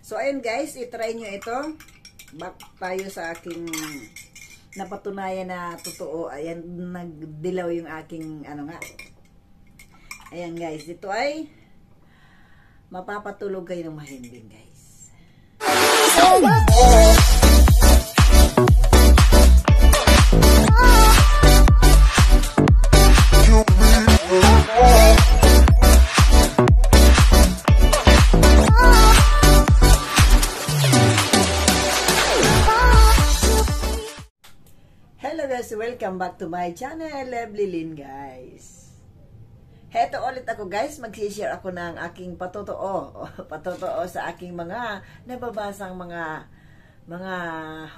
So, ayun guys, itry nyo ito. Back tayo sa aking napatunayan na totoo. Ayan, nagdilaw yung aking ano nga. Ayan guys, ito ay mapapatulog kayo ng mahimbing guys. Hello guys, welcome back to my channel, Lovely Lynn guys. Heto ulit ako guys, mag-share ako ng aking patotoo sa aking mga nababasang mga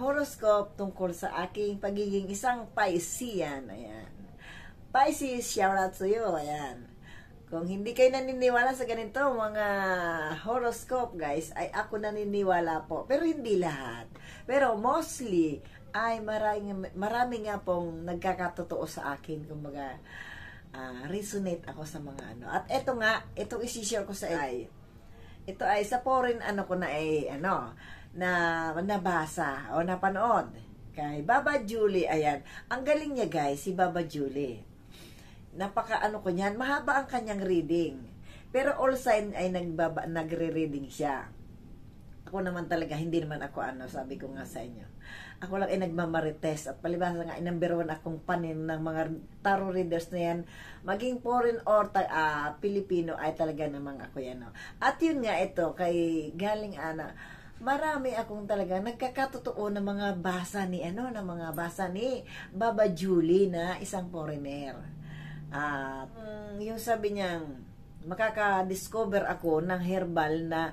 horoscope tungkol sa aking pagiging isang Piscean. Ayan. Pisces, shout out to you. Ayan. Kung hindi kayo naniniwala sa ganito mga horoscope guys, ay ako naniniwala po. Pero hindi lahat. Pero mostly ay marami nga pong nagkakatotoo sa akin. Kumbaga, resonate ako sa mga ano. At eto nga, itong isi-share ko sa ito ay sa foreign ano ko na na nabasa o napanood kay Baba Julie. Ayan. Ang galing niya guys, si Baba Julie. Napaka ano ko niyan, mahaba ang kanyang reading. Pero all sign ay nagre-reading siya. Ako naman talaga, hindi naman ako sabi ko nga sa inyo. Ako lang ay nagmamarites at palibasa nga, number 1 akong panin ng mga tarot readers na yan. Maging foreign or Pilipino ay talaga namang ako yan. No? At yun nga ito, kay galing marami akong talaga nagkakatotoo na mga basa ni Baba Julie na isang foreigner. Yung sabi niyang makaka-discover ako ng herbal na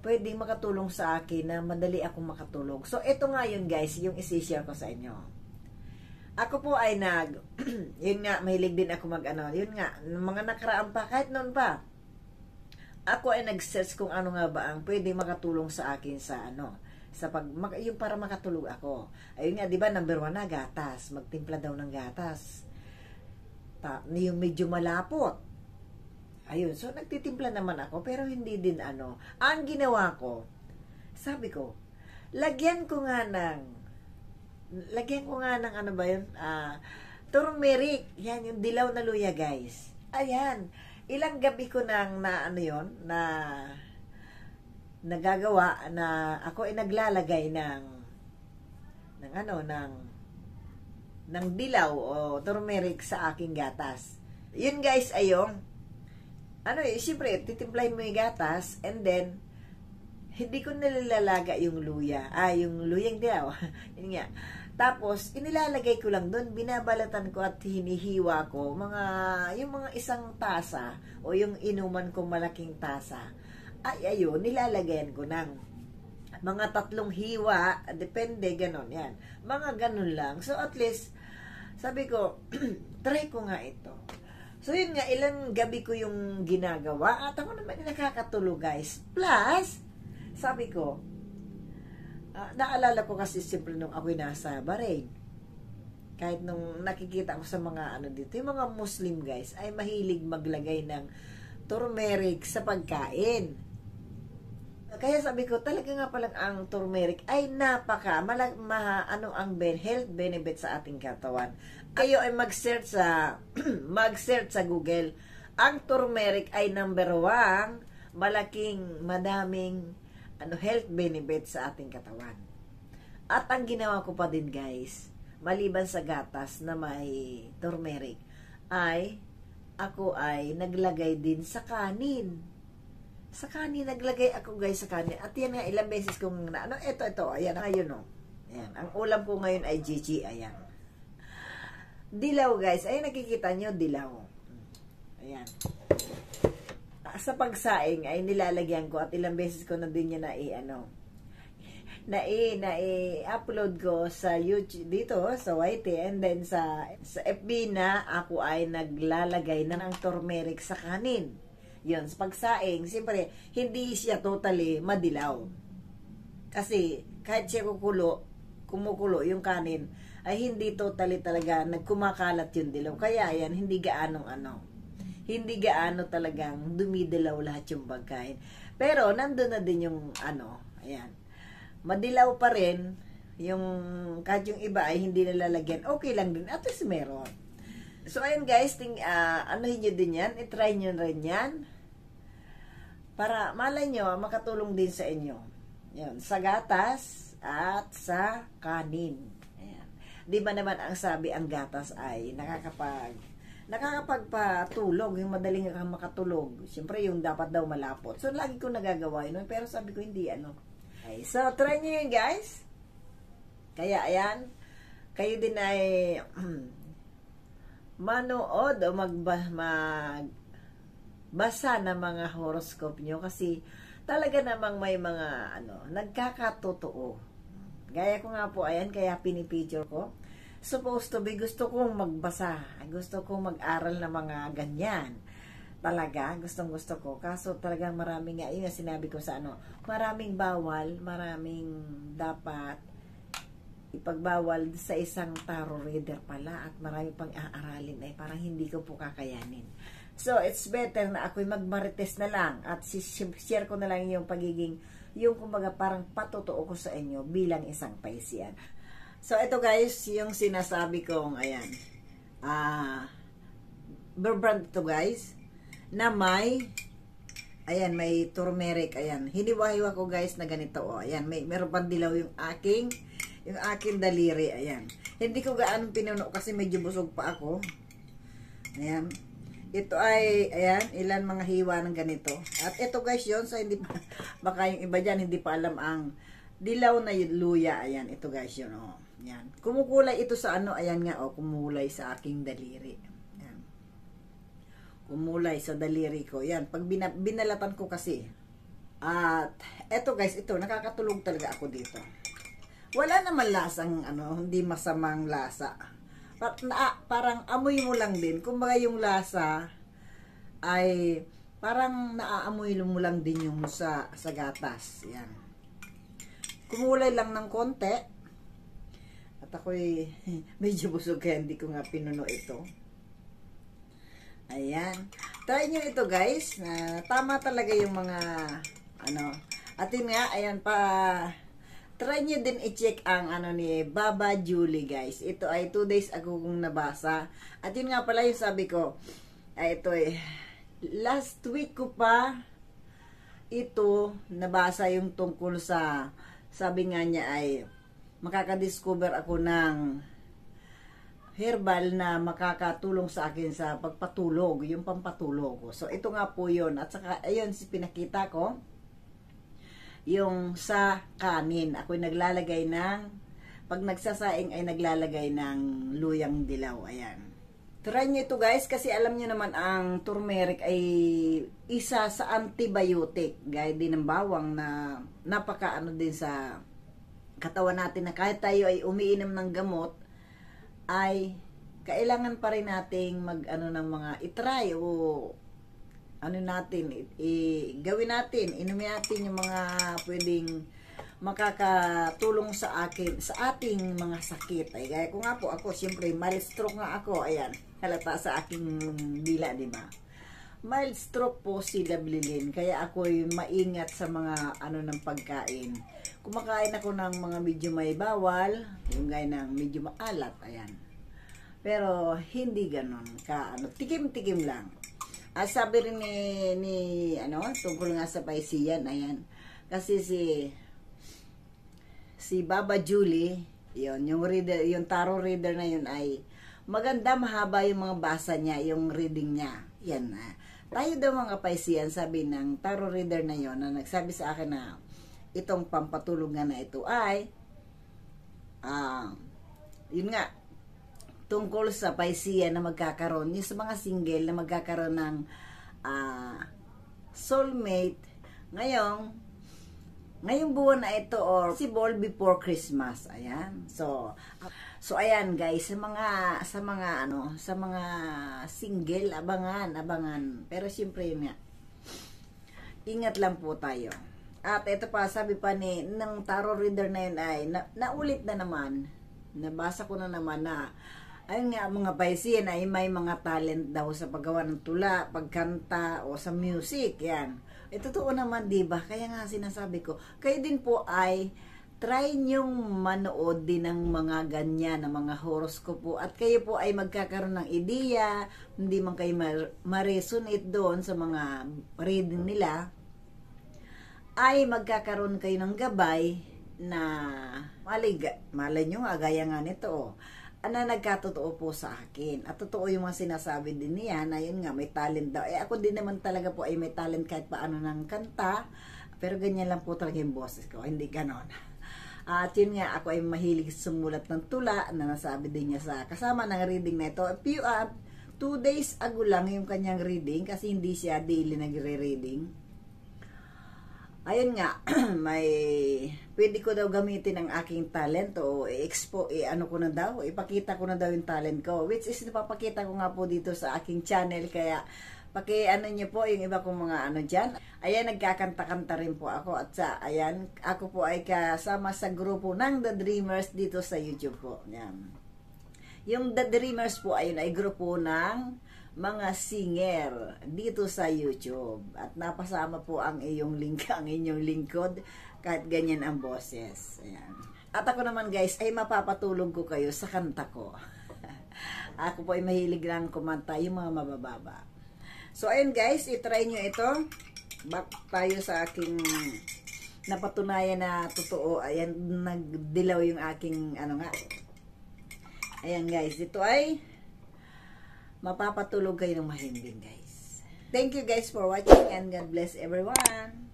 pwedeng makatulong sa akin na madali akong makatulog. So, ito nga yun guys, yung isi-share ko sa inyo. Ako po ay yun nga, mahilig din ako yun nga, mga nakaraan pa, kahit noon pa, ako ay nag-search kung ano nga ba ang pwedeng makatulong sa akin sa yung para makatulog ako. Ayun nga, di ba, number 1 na, gatas. Magtimpla daw ng gatas. Yung medyo malapot. Ayun, so nagtitimpla naman ako, pero hindi din Ang ginawa ko, sabi ko, lagyan ko nga ng ano ba yun? Turmeric. Yan, yung dilaw na luya, guys. Ayan, ilang gabi ko nang nagagawa na ako ay naglalagay ng dilaw o turmeric sa aking gatas. Yun guys, ayong siyempre, titimplahin mo yung gatas, and then, hindi ko nilalaga yung luya. Yung luyang dilaw. Yun nga. Tapos, inilalagay ko lang doon, binabalatan ko at hinihiwa ko, yung mga isang tasa, o yung inuman kong malaking tasa, ayun, nilalagayan ko ng mga 3 hiwa, depende, ganon, yan. Mga ganon lang. So, at least, sabi ko, try ko nga ito. So, yun nga, ilang gabi ko yung ginagawa. At ako naman nakakatulog, guys. Plus, sabi ko, naalala ko kasi siyempre nung ako'y nasa Bahrain. Kahit nung nakikita ko sa mga dito, yung mga Muslim, guys, ay mahilig maglagay ng turmeric sa pagkain. Kaya sabi ko, talaga nga palang ang turmeric ay napaka, ang health benefit sa ating katawan. Kayo ay mag-search sa Google. Ang turmeric ay number 1, madaming health benefit sa ating katawan. At ang ginawa ko pa din guys, maliban sa gatas na may turmeric, ay ako ay naglagay din sa kanin. Sa kanin, naglagay ako guys sa kanin. At yan nga, ilang beses kong ito, ayan, ayun Ayan, ang ulam ko ngayon ay GG, ayan. Dilaw guys, ay nakikita nyo, dilaw. Ayan. Sa pagsaing ay nilalagyan ko at ilang beses ko na din niya i-upload ko sa YouTube dito sa YT, and then sa FB na ako ay naglalagay ng turmeric sa kanin. Yun, sa pagsaing, siyempre hindi siya totally madilaw. Kasi kahit siya kumukulo yung kanin, ay hindi totally talaga nagkumakalat yung dilaw. Kaya yan, hindi gaano talagang dumidilaw lahat yung pagkain. Pero nandun na din yung Ayan. Madilaw pa rin, yung kahit yung iba ay hindi nalalagyan, okay lang din. At least meron. So, ayun guys, anuhin nyo din yan. I-try nyo rin yan. Para malay nyo, makatulong din sa inyo. Yan, sa gatas at sa kanin. Ayan. Di ba naman ang sabi, ang gatas ay nakakapagpatulog, yung madaling kang makatulog. Siyempre, yung dapat daw malapot. So, lagi ko nagagawa yun. Pero sabi ko, hindi, Okay, so, try nyo yun, guys. Kaya, ayan, kayo din ay manood o magbasa ng mga horoscope nyo kasi talaga namang may mga nagkakatotoo. Gaya ko nga po, ayan, kaya pinipicture ko. Supposed to be, gusto kong magbasa. Gusto kong mag-aral ng mga ganyan. Talaga, gustong-gusto ko. Kaso talagang maraming nga, yun nga sinabi ko sa maraming bawal, maraming dapat ipagbawal sa isang tarot reader pala at marami pang aaralin ay parang hindi ko po kakayanin. So, it's better na ako'y magmarites na lang at share ko na lang yung pagiging, yung kumbaga parang patotoo ko sa inyo bilang isang Piscean. So, ito guys, yung sinasabi kong, ayan, brand ito guys, na ayan, may turmeric, ayan, hiniwa-hiwa ko guys na ganito, ayan, meron pang dilaw yung aking daliri, ayan. Hindi ko gaano pinuno kasi medyo busog pa ako. Ayan. Ito ay, ayan, ilan mga hiwa ng ganito. At ito guys yun, so hindi pa, baka yung iba dyan, hindi pa alam ang dilaw na luya, ayan, ito guys yun, ayan. Kumukulay ito sa ayan nga, kumulay sa aking daliri. Ayan. Kumulay sa daliri ko, ayan, pag binalatan ko kasi. At, ito guys, ito, nakakatulog talaga ako dito. Wala naman lasang, hindi masamang lasa. Parang amoy mo lang din. Kumbaga yung lasa ay parang naaamoy mo lang din yung sa gatas. Yan. Kumulay lang ng konti. At ako'y medyo busog kaya hindi ko nga pinuno ito. Ayan. Try nyo ito guys. Tama talaga yung mga At yun nga, ayan try nyo din i-check ang ni Baba Julie guys. Ito ay 2 days ago kong nabasa. At yun nga pala yung sabi ko, ito last week ko pa ito nabasa yung tungkol sa, sabi nga niya ay makakadiscover ako ng herbal na makakatulong sa akin sa pagpatulog, yung pampatulog ko. So ito nga po yun. At saka ayun pinakita ko yung sa kanin. Ako'y naglalagay pag nagsasaing ay naglalagay ng luyang dilaw. Ayan. Try nyo ito guys kasi alam nyo naman ang turmeric ay isa sa antibiotic. Gaya din ng bawang na napaka din sa katawan natin na kahit tayo ay umiinom ng gamot ay kailangan pa rin nating ng mga itry o gawin natin, inumin natin yung mga pwedeng makakatulong sa ating mga sakit. Ay, gaya ko nga po, ako, siyempre, mild stroke nga ako, ayan, halata sa aking dila, di ba? Mild stroke po si Dablilin, kaya ako'y maingat sa mga ng pagkain. Kumakain ako ng mga medyo may bawal, yung gaya ng medyo maalat, ayan. Pero, hindi ganon, tikim-tikim lang. At sabi rin tungkol nga sa Piscean, ayan. Kasi si Baba Julie, yung tarot reader na yun ay maganda, mahaba yung mga basa niya, yung reading niya. Yan. Tayo daw mga Piscean, sabi ng tarot reader na yun, na nagsabi sa akin na itong pampatulog nga na ito ay, yun nga, tungkol sa Piscean na magkakaroon, yung sa mga single na magkakaroon ng soulmate ngayong buwan na ito or possible before Christmas. Ayan. So ayan guys, sa mga single, abangan. Pero siyempre yun nga, ingat lang po tayo. At ito pa, sabi pa ng tarot reader na yun ay naulit na naman, nabasa ko na naman na ayun nga, mga Piscean ay may mga talent daw sa paggawa ng tula, pagkanta, o sa music, yan. totoo naman, di ba? Kaya nga sinasabi ko, kayo din po ay try nyong manood din ng mga ganyan, ng mga horoscope po. At kayo po ay magkakaroon ng ideya, hindi man kayo ma-resonate doon sa mga reading nila, ay magkakaroon kayo ng gabay na malay nyo nga, gaya nga nito, na nagkatotoo po sa akin. At totoo yung mga sinasabi din niya na yun nga, may talent daw. Ako din naman talaga po ay may talent kahit paano ng kanta, pero ganyan lang po talaga yung boses ko, hindi ganon. At yun nga, ako ay mahilig sumulat ng tula na nasabi din niya sa kasama ng reading na ito. 2 days ago lang yung kanyang reading kasi hindi siya daily nagre-reading. Ayun nga, pwede ko daw gamitin ang aking talent o ipakita ko na daw yung talent ko. Which is, napapakita ko nga po dito sa aking channel. Kaya, niyo po yung iba kong mga dyan. Ayan, nagkakanta-kanta rin po ako. At ayan, ako po ay kasama sa grupo ng The Dreamers dito sa YouTube po. Ayan. Yung The Dreamers po, ayun ay grupo ng mga singer dito sa YouTube. At napasama po ang iyong link, ang inyong lingkod, kahit ganyan ang boses. Ayan. At ako naman guys, ay mapapatulog ko kayo sa kanta ko. Ako po ay mahilig lang kumanta yung mga mabababa. So ayun guys, itry nyo ito. Back tayo sa aking napatunayan na totoo. Ayan, nagdilaw yung aking Ayan guys, ito ay mapapatulog kayo ng mahimbing guys. Thank you guys for watching and God bless everyone.